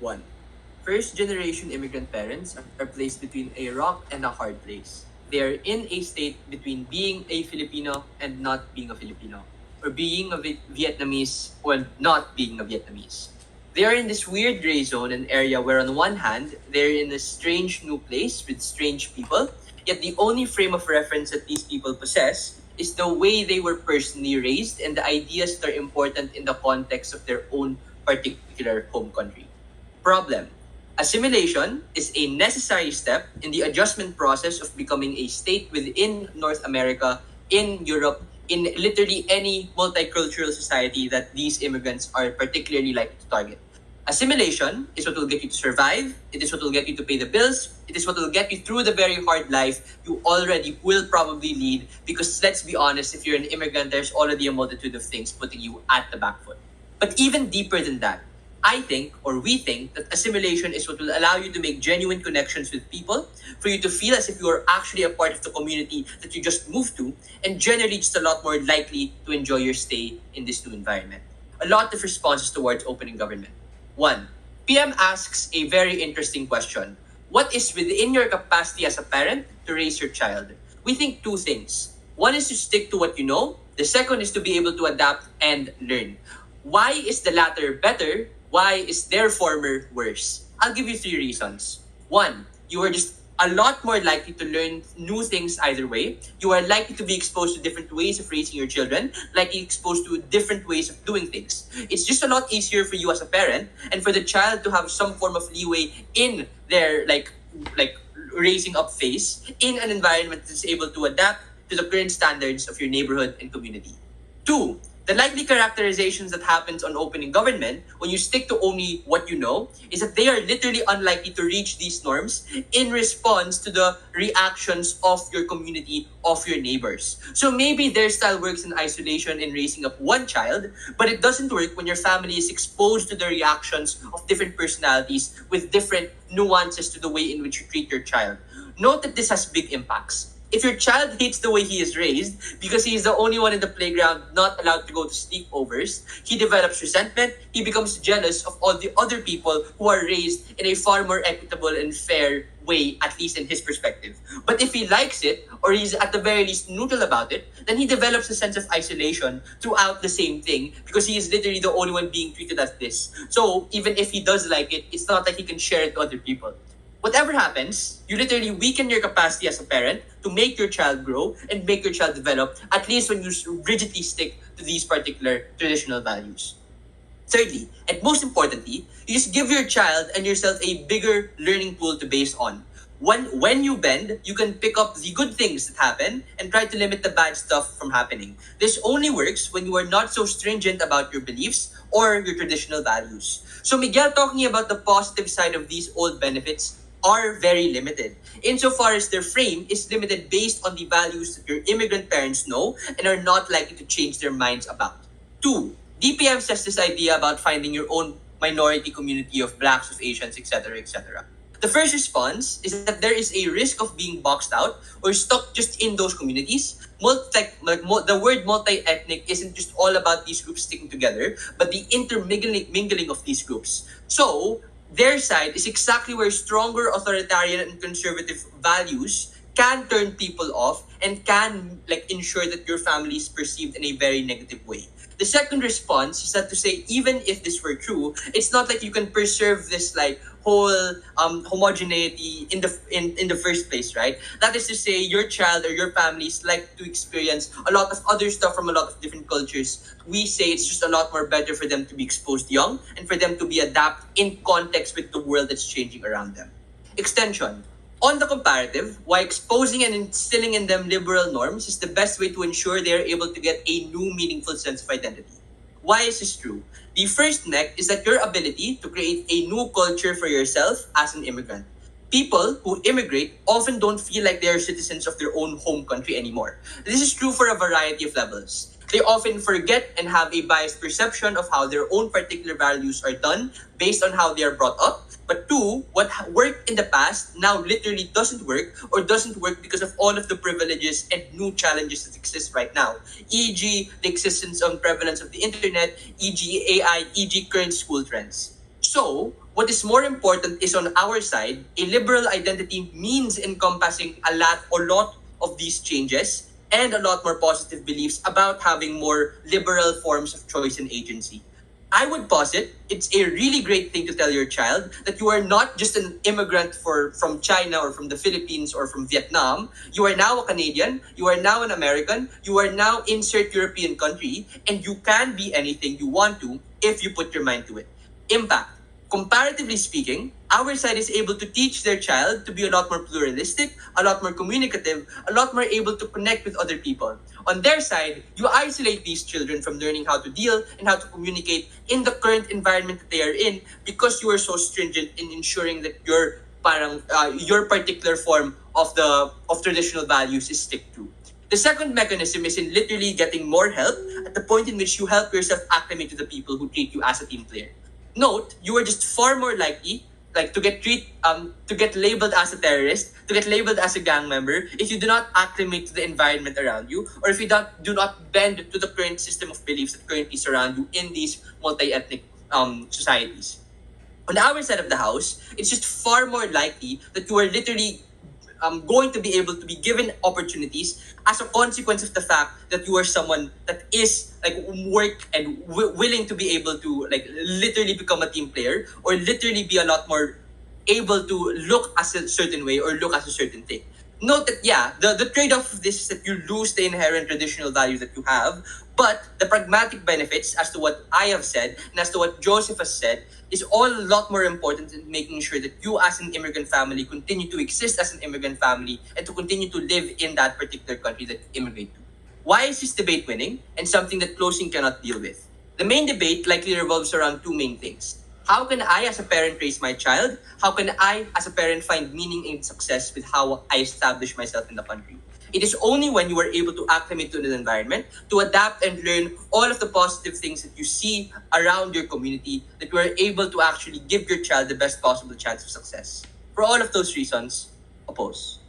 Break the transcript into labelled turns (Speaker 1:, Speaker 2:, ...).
Speaker 1: 1. First-generation immigrant parents are placed between a rock and a hard place. They are in a state between being a Filipino and not being a Filipino, or being a Vietnamese or not being a Vietnamese. They are in this weird gray zone, an area where on one hand, they're in a strange new place with strange people, yet the only frame of reference that these people possess is the way they were personally raised and the ideas that are important in the context of their own particular home country. Problem. Assimilation is a necessary step in the adjustment process of becoming a state within North America, in Europe, in literally any multicultural society that these immigrants are particularly likely to target. Assimilation is what will get you to survive. It is what will get you to pay the bills. It is what will get you through the very hard life you already will probably lead. Because let's be honest, if you're an immigrant, there's already a multitude of things putting you at the back foot. But even deeper than that, I think, or we think, that assimilation is what will allow you to make genuine connections with people, for you to feel as if you are actually a part of the community that you just moved to, and generally just a lot more likely to enjoy your stay in this new environment. A lot of responses towards opening government. 1. PM asks a very interesting question. What is within your capacity as a parent to raise your child? We think two things. One is to stick to what you know. The second is to be able to adapt and learn. Why is the latter better? Why is their former worse? I'll give you 3 reasons. 1, you are just a lot more likely to learn new things either way. You are likely to be exposed to different ways of raising your children, likely exposed to different ways of doing things. It's just a lot easier for you as a parent and for the child to have some form of leeway in their like raising up phase in an environment that is able to adapt to the current standards of your neighborhood and community. 2, the likely characterizations that happens on opening government when you stick to only what you know is that they are literally unlikely to reach these norms in response to the reactions of your community, of your neighbors. So maybe their style works in isolation in raising up one child, but it doesn't work when your family is exposed to the reactions of different personalities with different nuances to the way in which you treat your child. Note that this has big impacts. If your child hates the way he is raised because he is the only one in the playground not allowed to go to sleepovers, he develops resentment, he becomes jealous of all the other people who are raised in a far more equitable and fair way, at least in his perspective. But if he likes it, or he's at the very least neutral about it, then he develops a sense of isolation throughout the same thing because he is literally the only one being treated as this. So even if he does like it, it's not like he can share it to other people. Whatever happens, you literally weaken your capacity as a parent to make your child grow and make your child develop, at least when you rigidly stick to these particular traditional values. Thirdly, and most importantly, you just give your child and yourself a bigger learning pool to base on. When you bend, you can pick up the good things that happen and try to limit the bad stuff from happening. This only works when you are not so stringent about your beliefs or your traditional values. So Miguel talking about the positive side of these old benefits are very limited, insofar as their frame is limited based on the values that your immigrant parents know and are not likely to change their minds about. 2. DPM says this idea about finding your own minority community of blacks, of Asians, etc., etc. The first response is that there is a risk of being boxed out or stuck just in those communities. The word multi-ethnic isn't just all about these groups sticking together, but the intermingling of these groups. So, their side is exactly where stronger authoritarian and conservative values can turn people off and can ensure that your family is perceived in a very negative way. The second response is that to say, even if this were true, it's not like you can preserve this whole homogeneity in the first place, right? That is to say, your child or your family is like to experience a lot of other stuff from a lot of different cultures. We say it's just a lot more better for them to be exposed young and for them to be adapt in context with the world that's changing around them. Extension. On the comparative, why exposing and instilling in them liberal norms is the best way to ensure they are able to get a new meaningful sense of identity. Why is this true? The first neck is that your ability to create a new culture for yourself as an immigrant. People who immigrate often don't feel like they are citizens of their own home country anymore. This is true for a variety of levels. They often forget and have a biased perception of how their own particular values are done based on how they are brought up. But 2, what worked in the past now literally doesn't work or doesn't work because of all of the privileges and new challenges that exist right now. E.g., the existence and prevalence of the internet, e.g. AI, e.g. current school trends. So, what is more important is on our side, a liberal identity means encompassing a lot of these changes and a lot more positive beliefs about having more liberal forms of choice and agency. I would posit it's a really great thing to tell your child that you are not just an immigrant from China or from the Philippines or from Vietnam. You are now a Canadian, you are now an American, you are now insert European country, and you can be anything you want to if you put your mind to it. Impact. Comparatively speaking, our side is able to teach their child to be a lot more pluralistic, a lot more communicative, a lot more able to connect with other people. On their side, you isolate these children from learning how to deal and how to communicate in the current environment that they are in because you are so stringent in ensuring that your particular form of traditional values is stick to. The second mechanism is in literally getting more help at the point in which you help yourself acclimate to the people who treat you as a team player. Note, you are just far more likely to get labeled as a terrorist, to get labeled as a gang member if you do not acclimate to the environment around you, or if you do not bend to the current system of beliefs that currently surround you in these multi-ethnic societies. On our side of the house, it's just far more likely that you are literally going to be able to be given opportunities as a consequence of the fact that you are someone that is like work and willing to be able to like literally become a team player or literally be a lot more able to look as a certain way or look as a certain thing. Note that, yeah, the trade-off of this is that you lose the inherent traditional values that you have, but the pragmatic benefits, as to what I have said and as to what Joseph has said, is all a lot more important in making sure that you as an immigrant family continue to exist as an immigrant family and to continue to live in that particular country that you immigrate to. Why is this debate winning and something that closing cannot deal with? The main debate likely revolves around two main things. How can I as a parent raise my child? How can I as a parent find meaning and success with how I establish myself in the country? It is only when you are able to acclimate to the environment, to adapt and learn all of the positive things that you see around your community, that you are able to actually give your child the best possible chance of success. For all of those reasons, oppose.